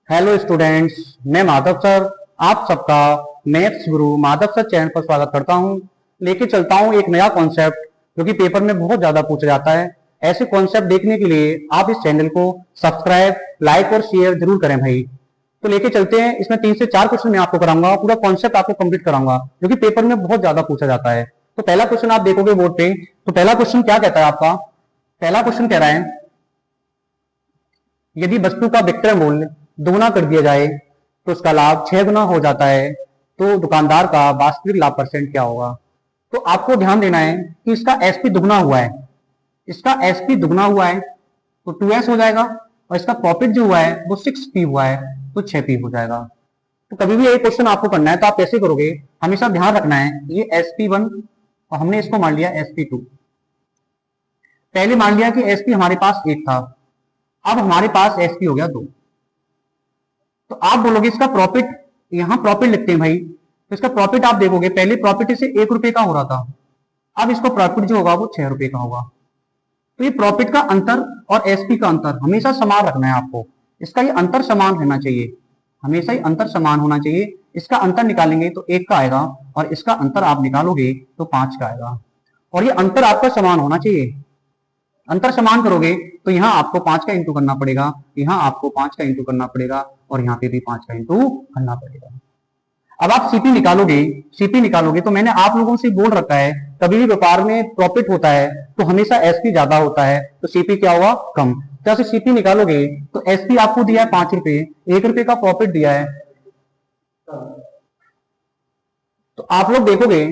Hello students, मैं Madhav sir आप सबका मैथ्स गुरु माधव सर चैनल पर स्वागत करता हूं। लेके चलता हूं एक नया कॉन्सेप्ट जो कि पेपर में बहुत ज्यादा पूछा जाता है। ऐसे कॉन्सेप्ट देखने के लिए आप इस चैनल को सब्सक्राइब, लाइक और शेयर जरूर करें भाई। तो लेके चलते हैं। इसमें 3 से 4 क्वेश्चन मैं आपको कराऊंगा, पूरा कॉन्सेप्ट आपको कंप्लीट कराऊंगा जो कि पेपर में बहुत ज्यादा पूछा जाता है। तो पहला क्वेश्चन आप देखोगे बोर्ड पे, तो पहला क्वेश्चन क्या कहता है आपका? पहला क्वेश्चन कह रहा है यदि वस्तु का विक्रय मूल्य दोगुना कर दिया जाए तो उसका लाभ 6 गुना हो जाता है, तो दुकानदार का वास्तविक लाभ परसेंट क्या होगा? तो आपको ध्यान देना है कि इसका एसपी दुगना हुआ है, इसका एसपी दुगना हुआ है तो 2s हो जाएगा, और इसका प्रॉफिट जो हुआ है वो 6p हुआ है तो 6p हो जाएगा। तो कभी भी ये क्वेश्चन आपको करना है तो आप कैसे करोगे? हमेशा ध्यान रखना है ये sp1 और हमने इसको मान लिया sp2। पहले मान लिया कि sp हमारे पास 1 था, अब हमारे पास sp हो गया 2। तो आप बोलोगे इसका प्रॉफिट, यहां प्रॉफिट लिखते हैं भाई, तो इसका प्रॉफिट आप देखोगे पहले प्रॉफिट इसे 1 रुपए का हो रहा था, अब इसको प्रॉफिट जो होगा वो 6 रुपए का होगा। तो ये प्रॉफिट का अंतर और एसपी का अंतर हमेशा समान रखना है आपको। इसका ये अंतर समान होना चाहिए, हमेशा ही अंतर समान होना चाहिए। इसका अंतर निकालेंगे तो 1 का आएगा, और इसका अंतर आप निकालोगे तो 5 का आएगा, और ये अंतर आपका समान होना चाहिए। अंतर समान करोगे तो यहाँ आपको 5 का इंटू करना पड़ेगा, यहाँ आपको 5 का इंटू करना पड़ेगा, और यहाँ पे भी 5 का इंटू करना पड़ेगा। अब आप सीपी निकालोगे, सीपी निकालोगे तो मैंने आप लोगों से बोल रखा है कभी भी व्यापार में प्रॉफिट होता है तो हमेशा एसपी ज्यादा होता है, तो सीपी क्या हुआ? कम। जैसे सीपी निकालोगे तो एसपी आपको दिया है 5 रुपए, 1 रुपए का प्रॉफिट दिया है, तो आप लोग देखोगे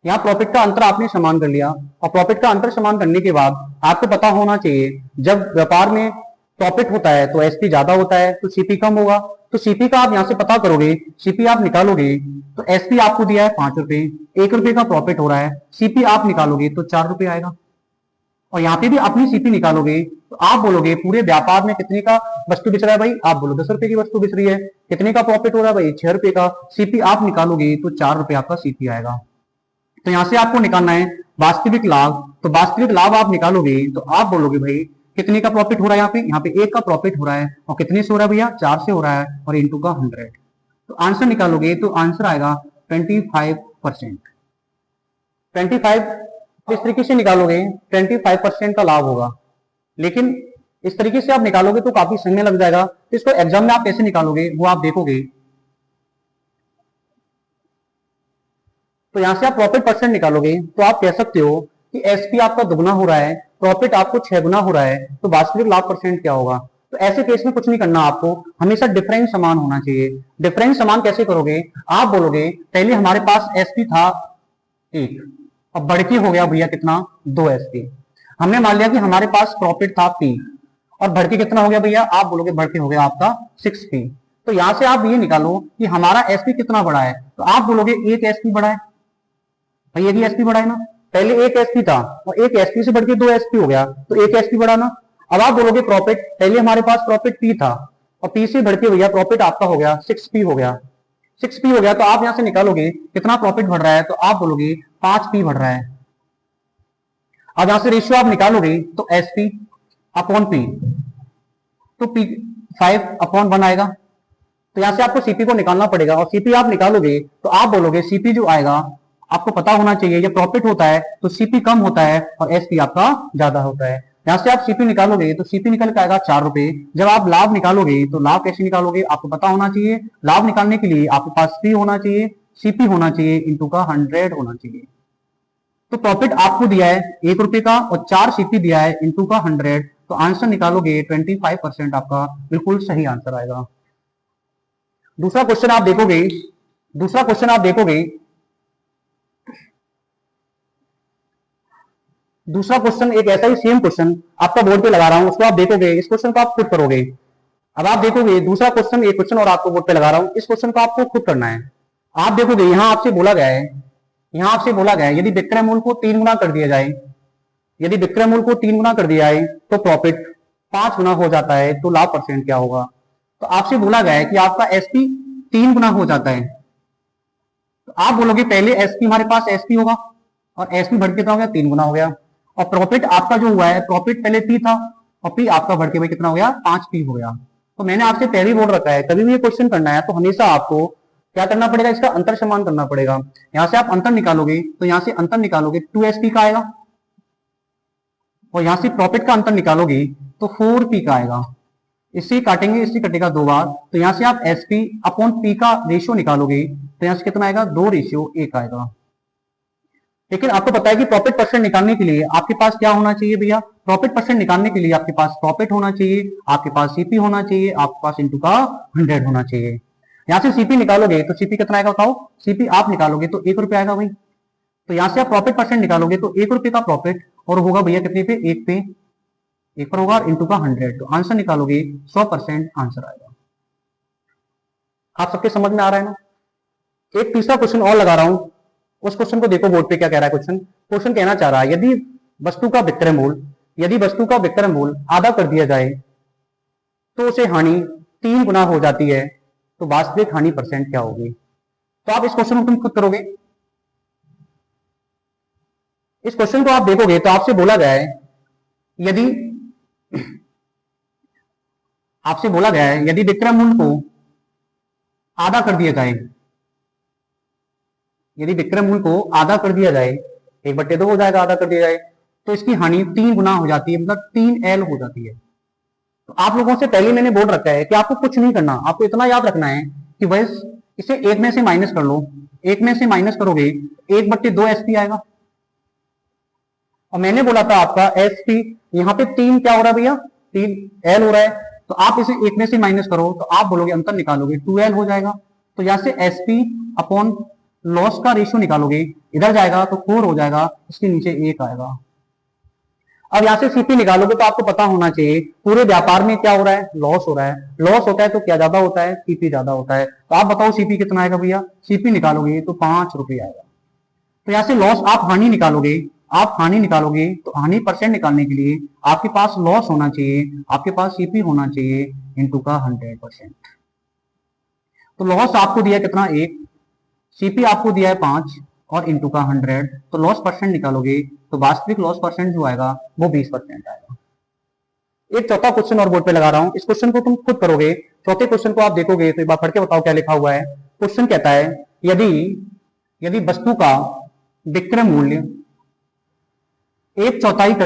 यहाँ प्रॉफिट का अंतर आपने समान कर लिया, और प्रॉफिट का अंतर समान करने के बाद आपको पता होना चाहिए जब व्यापार में प्रॉफिट होता है तो एसपी ज्यादा होता है तो सीपी कम होगा। तो सीपी का आप यहाँ से पता करोगे, सीपी आप निकालोगे तो एसपी आपको दिया है 5 रुपए, 1 रुपए का प्रॉफिट हो रहा है, सीपी आप निकालोगे तो 4 रुपए आएगा। और यहाँ पे भी अपनी सीपी निकालोगे तो आप बोलोगे पूरे व्यापार में कितने का वस्तु बिच रहा है भाई? आप बोलो 10 रुपए की वस्तु बिच रही है, कितने का प्रॉफिट हो रहा है भाई? 6 रुपए का। सीपी आप निकालोगे तो 4 रुपए आपका सीपी आएगा। तो यहां से आपको निकालना है वास्तविक लाभ, तो वास्तविक लाभ आप निकालोगे तो आप बोलोगे भाई कितने का प्रॉफिट हो रहा है? यहाँ पे 1 का प्रॉफिट हो रहा है, और कितने से हो रहा है भैया? 4 से हो रहा है, और इंटू का 100। तो आंसर निकालोगे तो आंसर आएगा 25%। 25 इस तरीके से निकालोगे 25% का लाभ होगा, लेकिन इस तरीके से आप निकालोगे तो काफी समय लग जाएगा। तो इसको एग्जाम में आप कैसे निकालोगे वो आप देखोगे। तो यहां से आप प्रॉफिट परसेंट निकालोगे तो आप कह सकते हो कि एसपी आपका दुगना हो रहा है, प्रॉफिट आपको 6 गुना हो रहा है, तो वास्तविक लाभ परसेंट क्या होगा? तो ऐसे केस में कुछ नहीं करना आपको, हमेशा डिफरेंस समान होना चाहिए। डिफरेंस समान कैसे करोगे? आप बोलोगे पहले हमारे पास एसपी था 1, अब बढ़ के हो गया भैया कितना? 2 एसपी। हमने मान लिया कि हमारे पास प्रॉफिट था पी, और बढ़ के कितना हो गया भैया? आप बोलोगे बढ़ के हो गया आपका 6p। तो यहां से आप ये निकालो कि हमारा एसपी कितना बड़ा है, तो आप बोलोगे 1 एसपी बड़ा है भाई, ये भी एसपी बढ़ा है ना। पहले 1 एसपी था और 1 एसपी से बढ़ के 2 एसपी हो गया, तो 1 एसपी बढ़ा ना। अब आप बोलोगे प्रॉफिट, पहले हमारे पास प्रॉफिट पी था और पी से बढ़ के भैया प्रॉफिट आपका हो गया 6p हो गया, 6p हो गया। तो आप यहां से निकालोगे कितना प्रॉफिट बढ़ रहा है, तो आप बोलोगे 5p बढ़ रहा है। अब यहां से रेशियो आप निकालोगे तो एसपी अपॉन पी, तो पी 5/1 आएगा। तो यहां से आपको सीपी को निकालना पड़ेगा, और सीपी आप निकालोगे तो आप बोलोगे सीपी जो आएगा आपको पता होना चाहिए जब प्रॉफिट होता है तो सीपी कम होता है और एसपी आपका ज्यादा होता है। यहां से आप सीपी निकालोगे तो सीपी निकल के आएगा 4 रुपए। जब आप लाभ निकालोगे तो लाभ कैसे निकालोगे आपको पता होना चाहिए। लाभ निकालने के लिए आपके पास पी होना चाहिए, सीपी होना चाहिए, इंटू का 100 होना चाहिए। तो प्रॉफिट आपको दिया है 1 रुपए का और 4 सीपी दिया है इंटू का 100, तो आंसर निकालोगे 25% आपका बिल्कुल सही आंसर आएगा। दूसरा क्वेश्चन आप देखोगे, दूसरा क्वेश्चन आप देखोगे, दूसरा क्वेश्चन एक ऐसा ही सेम क्वेश्चन आपका बोर्ड पे लगा रहा हूं, उसको आप देखोगे, इस क्वेश्चन को आप खुद करोगे। अब आप देखोगे दूसरा क्वेश्चन, एक क्वेश्चन और आपको बोर्ड पे लगा रहा हूं, इस क्वेश्चन को आपको खुद करना है। आप देखोगे यहां आपसे बोला गया है, यहां आपसे बोला गया है यदि विक्रय मूल्य को 3 गुना कर दिया जाए, यदि विक्रय मूल्य को 3 गुना कर दिया जाए तो प्रॉफिट 5 गुना हो जाता है, तो लाभ परसेंट क्या होगा? तो आपसे बोला गया है कि आपका एसपी 3 गुना हो जाता है, तो आप बोलोगे पहले एसपी हमारे पास एसपी होगा, और एसपी बढ़ के कितना हो गया? 3 गुना हो गया। और प्रॉफिट आपका जो हुआ है, प्रॉफिट पहले पी था और पी आपका बढ़ के भाई कितना हो गया? 5p हो गया। तो मैंने आपसे पहले ही बोल रखा है, कभी भी ये क्वेश्चन करना है तो हमेशा आपको क्या करना पड़ेगा, इसका अंतर समान करना पड़ेगा। यहां से आप अंतर निकालोगे तो यहां से अंतर निकालोगे 2sp का आएगा, और यहां से प्रॉफिट का अंतर निकालोगे तो 4p का आएगा। इससे काटेंगे, इससे कटेगा 2 बार, तो यहां से आप sp अपॉन p का रेशियो निकालोगे तो यहां से कितना आएगा, 2:1 आएगा। लेकिन आपको पता है कि प्रॉफिट परसेंट निकालने के लिए आपके पास क्या होना चाहिए भैया, प्रॉफिट परसेंट निकालने के लिए आपके पास प्रॉफिट होना चाहिए, आपके पास सीपी होना चाहिए, आपके पास इंटू का 100 होना चाहिए। यहां से सीपी निकालोगे तो सीपी कितना आएगा बताओ, सीपी आप निकालोगे तो 1 रुपया आएगा भाई। तो यहां से आप प्रॉफिट परसेंट निकालोगे तो 1 रुपये का प्रॉफिट और होगा भैया कितने पे, 1 पे, 1 पर होगा इंटू का 100, तो आंसर निकालोगे 100% आंसर आएगा। आप सबके समझ में आ रहा है ना। एक तीसरा क्वेश्चन और लगा रहा हूं, उस क्वेश्चन को देखो बोर्ड पे क्या कह रहा है। क्वेश्चन कहना चाह रहा है यदि वस्तु का विक्रय मूल्य आधा कर दिया जाए तो उसे हानि 3 गुना हो जाती है, तो वास्तविक हानि परसेंट क्या होगी। तो आप इस क्वेश्चन को तुम खुद करोगे। इस क्वेश्चन को आप देखोगे तो आपसे बोला गया है यदि विक्रय मूल्य को आधा कर दिया जाए, यदि विक्रय मूल्य को आधा कर दिया जाए, 1/2 हो जाएगा, आधा कर दिया जाए तो इसकी हानि 3 गुना हो जाती है, मतलब 3L हो जाती है। तो आप लोगों से पहले मैंने बोल रखा है कि आपको कुछ नहीं करना, आपको इतना याद रखना है कि बस इसे 1 में से माइनस कर लो। 1 में से माइनस करोगे 1/2 SP आएगा। और मैंने बोला था आपका SP, यहाँ पे 3 क्या हो रहा है भैया, 3L हो रहा है, तो आप इसे 1 में से माइनस करो तो आप बोलोगे अंतर निकालोगे 2L हो जाएगा। तो यहां से SP अपॉन लॉस का रेशियो निकालोगे, इधर जाएगा तो 4 हो जाएगा, इसके नीचे 1 आएगा। अब यहां से सीपी निकालोगे तो आपको पता होना चाहिए पूरे व्यापार में क्या हो रहा है, लॉस हो रहा है। लॉस होता है तो क्या ज्यादा होता है, सीपी ज्यादा होता है। तो आप बताओ सीपी कितना आएगा भैया, सीपी निकालोगे तो 5 रुपये आएगा। तो यहां से लॉस आप हानि निकालोगे तो हानि परसेंट निकालने के लिए आपके पास लॉस होना चाहिए, आपके पास सीपी होना चाहिए इंटू का 100%। तो लॉस आपको दिया कितना, 1, सीपी आपको दिया है 5 और इंटू का 100, तो लॉस परसेंट निकालोगे तो वास्तविक लॉस परसेंट जो आएगा वो 20% आएगा। एक चौथा क्वेश्चन और बोर्ड पे लगा रहा हूं, इस क्वेश्चन को तुम खुद करोगे। चौथे क्वेश्चन को आप देखोगे तो एक बार पढ़ के बताओ क्या लिखा हुआ है। क्वेश्चन कहता है यदि वस्तु का विक्रय मूल्य 1/4